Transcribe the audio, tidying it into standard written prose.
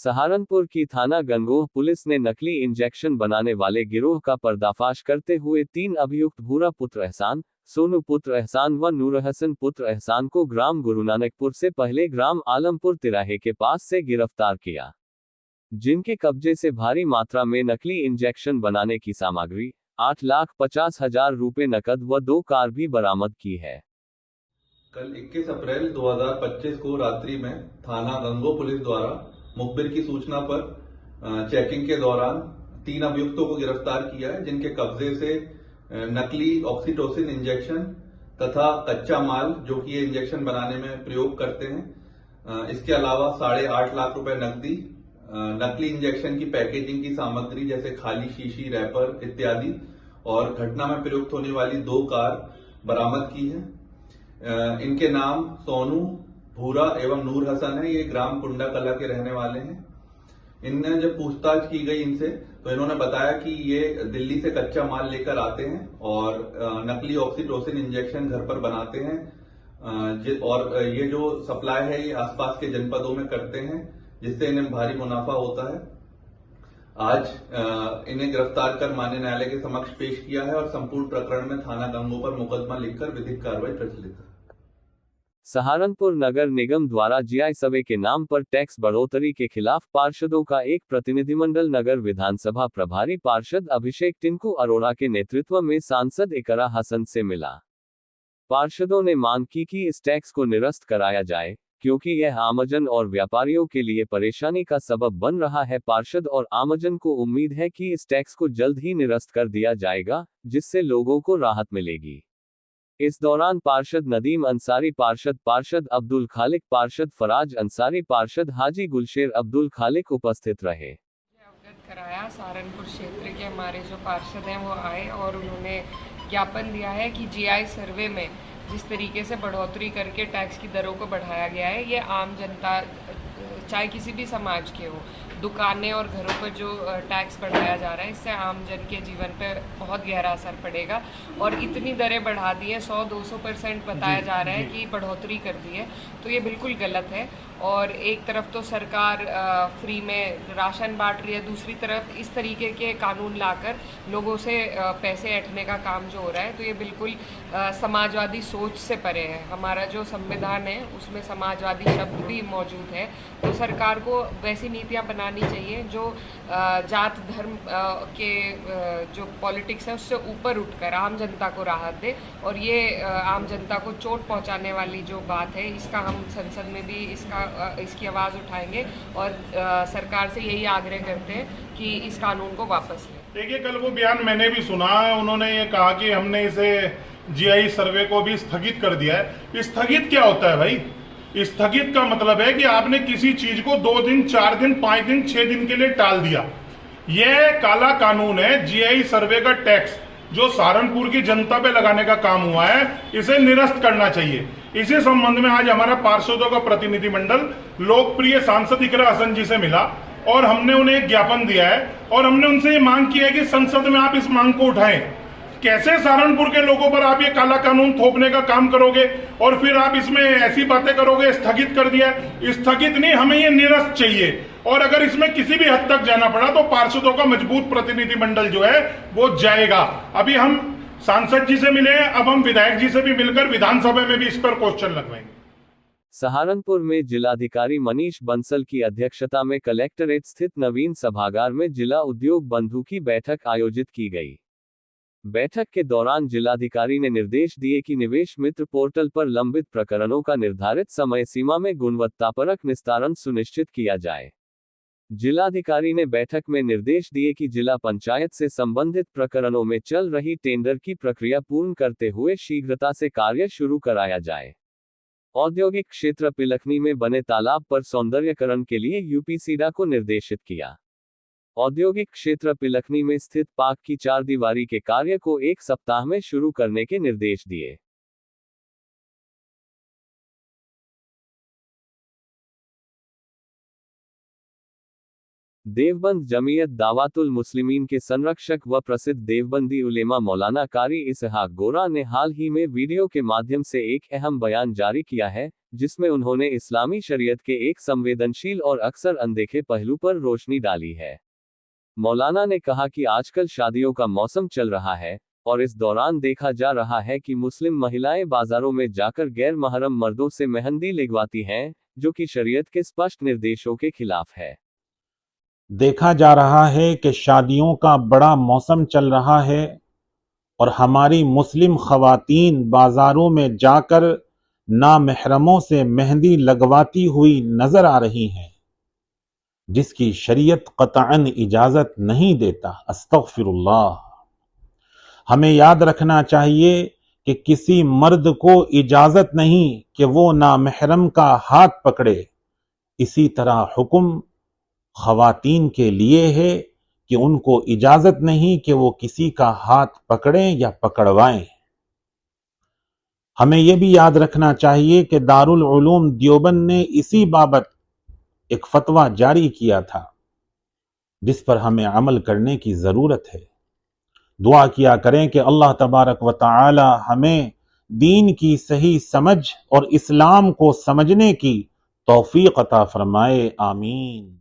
सहारनपुर की थाना गंगोह पुलिस ने नकली इंजेक्शन बनाने वाले गिरोह का पर्दाफाश करते हुए 3 अभियुक्त भूरा पुत्र एहसान, सोनू पुत्र एहसान व नूरहसन पुत्र एहसान को ग्राम गुरुनानकपुर से पहले ग्राम आलमपुर तिराहे के पास से गिरफ्तार किया, जिनके कब्जे से भारी मात्रा में नकली इंजेक्शन बनाने की सामग्री, 8,50,000 रुपए नकद व 2 कार भी बरामद की है। कल 21 अप्रैल 2025 को रात्रि में थाना गंगोह पुलिस द्वारा मुखबिर की सूचना पर चेकिंग के दौरान 3 अभियुक्तों को गिरफ्तार किया है, जिनके कब्जे से नकली ऑक्सीटोसिन इंजेक्शन तथा कच्चा माल जो कि ये इंजेक्शन बनाने में प्रयोग करते हैं, इसके अलावा 8.5 लाख रुपए नकदी, नकली इंजेक्शन की पैकेजिंग की सामग्री जैसे खाली शीशी, रैपर इत्यादि और घटना में प्रयुक्त होने वाली 2 कार बरामद की है। इनके नाम सोनू, भूरा एवं नूर हसन है। ये ग्राम कुंडा कला के रहने वाले हैं। इनने जब पूछताछ की गई इनसे तो इन्होंने बताया कि ये दिल्ली से कच्चा माल लेकर आते हैं और नकली ऑक्सीटोसिन इंजेक्शन घर पर बनाते हैं और ये जो सप्लाई है ये आसपास के जनपदों में करते हैं, जिससे इन्हें भारी मुनाफा होता है। आज इन्हें गिरफ्तार कर माननीय न्यायालय के समक्ष पेश किया है और संपूर्ण प्रकरण में थाना गंगोह पर मुकदमा लिखकर विधिक कार्रवाई प्रचलित है। सहारनपुर नगर निगम द्वारा जीआई सर्वे के नाम पर टैक्स बढ़ोतरी के खिलाफ पार्षदों का एक प्रतिनिधिमंडल नगर विधानसभा प्रभारी पार्षद अभिषेक टिंकू अरोड़ा के नेतृत्व में सांसद इकरा हसन से मिला। पार्षदों ने मांग की कि इस टैक्स को निरस्त कराया जाए, क्योंकि यह आमजन और व्यापारियों के लिए परेशानी का सबब बन रहा है। पार्षद और आमजन को उम्मीद है कि इस टैक्स को जल्द ही निरस्त कर दिया जाएगा, जिससे लोगों को राहत मिलेगी। इस दौरान पार्षद नदीम अंसारी, पार्षद अब्दुल खालिक, पार्षद फराज अंसारी, पार्षद हाजी गुलशेर अब्दुल खालिक उपस्थित रहे। अवगत कराया। सहारनपुर क्षेत्र के हमारे जो पार्षद हैं वो आए और उन्होंने ज्ञापन दिया है कि जीआई सर्वे में जिस तरीके से बढ़ोतरी करके टैक्स की दरों को बढ़ाया गया है, ये आम जनता चाहे किसी भी समाज के हो, दुकानें और घरों पर जो टैक्स बढ़ाया जा रहा है, इससे आम जन के जीवन पर बहुत गहरा असर पड़ेगा। और इतनी दरें बढ़ा दी है, 100-200% बताया जा रहा है कि बढ़ोतरी कर दी है, तो ये बिल्कुल गलत है। और एक तरफ तो सरकार फ्री में राशन बांट रही है, दूसरी तरफ इस तरीके के कानून लाकर लोगों से पैसे ऐंठने का काम जो हो रहा है, तो ये बिल्कुल समाजवादी सोच से परे है। हमारा जो संविधान है उसमें समाजवादी शब्द भी मौजूद है, तो सरकार को वैसी नीतियां बनानी चाहिए जो जात धर्म के जो पॉलिटिक्स है उससे ऊपर उठकर आम जनता को राहत दे। और ये आम जनता को चोट पहुंचाने वाली जो बात है, इसका हम संसद में भी इसकी आवाज़ उठाएंगे और सरकार से यही आग्रह करते हैं कि इस कानून को वापस लें। देखिए, कल वो बयान मैंने भी सुना, उन्होंने ये कहा कि हमने इसे जीआई सर्वे को भी स्थगित कर दिया है। स्थगित क्या होता है भाई? स्थगित का मतलब है कि आपने किसी चीज को 2 दिन, 4 दिन, 5 दिन, 6 दिन के लिए टाल दिया। यह काला कानून है। जीआई सर्वे का टैक्स जो सहारनपुर की जनता पे लगाने का काम हुआ है, इसे निरस्त करना चाहिए। इसी संबंध में आज हमारा पार्षदों का प्रतिनिधिमंडल लोकप्रिय सांसद इकरा हसन जी से मिला और हमने उन्हें एक ज्ञापन दिया है और हमने उनसे ये मांग की है कि संसद में आप इस मांग को उठाएं। कैसे सहारनपुर के लोगों पर आप ये काला कानून थोपने का काम करोगे और फिर आप इसमें ऐसी बातें करोगे, स्थगित कर दिया। स्थगित नहीं, हमें ये निरस्त चाहिए। और अगर इसमें किसी भी हद तक जाना पड़ा तो पार्षदों का मजबूत प्रतिनिधिमंडल जो है वो जाएगा। अभी हम सांसद जी से मिले हैं, अब हम विधायक जी से भी मिलकर विधानसभा में भी इस पर क्वेश्चन लगवाएंगे। सहारनपुर में जिलाधिकारी मनीष बंसल की अध्यक्षता में कलेक्ट्रेट स्थित नवीन सभागार में जिला उद्योग बंधु की बैठक आयोजित की गई। बैठक के दौरान जिलाधिकारी ने निर्देश दिए कि निवेश मित्र पोर्टल पर लंबित प्रकरणों का निर्धारित समय सीमा में गुणवत्तापरक निस्तारण सुनिश्चित किया जाए। जिलाधिकारी ने बैठक में निर्देश दिए कि जिला पंचायत से संबंधित प्रकरणों में चल रही टेंडर की प्रक्रिया पूर्ण करते हुए शीघ्रता से कार्य शुरू कराया जाए। औद्योगिक क्षेत्र पिलखनी में बने तालाब पर सौंदर्यकरण के लिए यूपीसीडा को निर्देशित किया। औद्योगिक क्षेत्र पिलखनी में स्थित पार्क की 4 दीवारी के कार्य को 1 सप्ताह में शुरू करने के निर्देश दिए। देवबंद जमीयत दावातुल मुस्लिमीन के संरक्षक व प्रसिद्ध देवबंदी उलेमा मौलाना कारी इसहाक गोरा ने हाल ही में वीडियो के माध्यम से एक अहम बयान जारी किया है, जिसमें उन्होंने इस्लामी शरीयत के एक संवेदनशील और अक्सर अनदेखे पहलू पर रोशनी डाली है। मौलाना ने कहा कि आजकल शादियों का मौसम चल रहा है और इस दौरान देखा जा रहा है कि मुस्लिम महिलाएं बाजारों में जाकर गैर महरम मर्दों से मेहंदी लगवाती हैं, जो कि शरीयत के स्पष्ट निर्देशों के खिलाफ है। देखा जा रहा है कि शादियों का बड़ा मौसम चल रहा है और हमारी मुस्लिम खवातीन बाजारों में जाकर नामहरमों से मेहंदी लगवाती हुई नजर आ रही हैं, जिसकी शरीयत कतअन इजाजत नहीं देता। अस्तगफिरुल्लाह। हमें याद रखना चाहिए कि किसी मर्द को इजाजत नहीं कि वो नामहरम का हाथ पकड़े। इसी तरह हुक्म खवातीन के लिए है कि उनको इजाजत नहीं कि वो किसी का हाथ पकड़ें या पकड़वाएं। हमें यह भी याद रखना चाहिए कि दारुल उलूम देवबंद ने इसी बाबत एक फतवा जारी किया था, जिस पर हमें अमल करने की जरूरत है। दुआ किया करें कि अल्लाह तबारक व तआला हमें दीन की सही समझ और इस्लाम को समझने की तौफीक अता फरमाए। आमीन।